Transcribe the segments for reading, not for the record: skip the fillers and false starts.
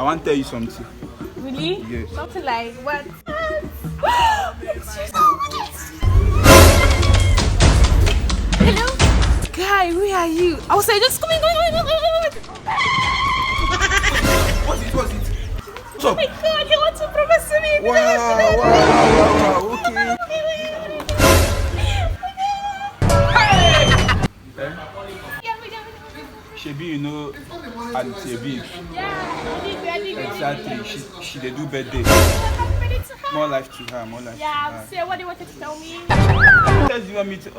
want to tell you something. Really? Yes. Something like what? Hello? Guy, where are you? I was like, just come in. What's it? What's it? What's Oh up? my god, you want to propose to me? Wow. Okay. Shebi, you know, and Shebi. Yeah, I did. Exactly. She they do birthday. Happy birthday to her. More life to her. More life Yeah, to her. say what they wanted to tell me. Tell you want me to.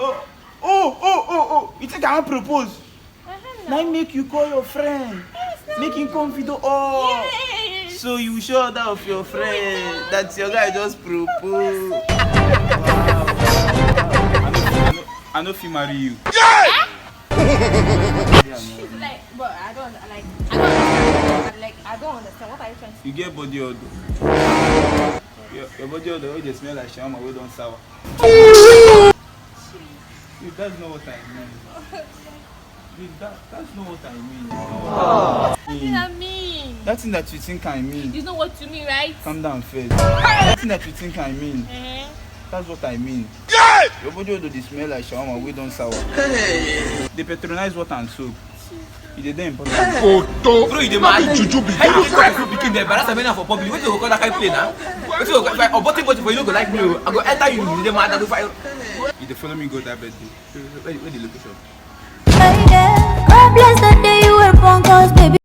Oh. You think I want propose? Now make you call your friend. Make him come video. Oh. Yes. So you show that of your friend that your guy just proposed. Wow. I know if he marry you. She's like, but I don't understand. What are you trying to say? You get body odor. Your body odor just smell like shawarma wey don sour. That's not what I mean. That's not what I mean. What does that mean? That thing that you think I mean. You know what you mean, right? Calm down first. That thing that you think I mean. That's what I mean. Your body odor dey smell like shawarma wey don sour. They patronize water and soap. It is there important. Bro, you dey mad? Juju be hey, you cry for pikin there, but that's a man for public. What you go call that kind of play now? What you go if I bought body for you, no go like me. I go enter you, you dey mad. I go fight. You dey follow me go that birthday. Where the location? God bless the day you were born, cause baby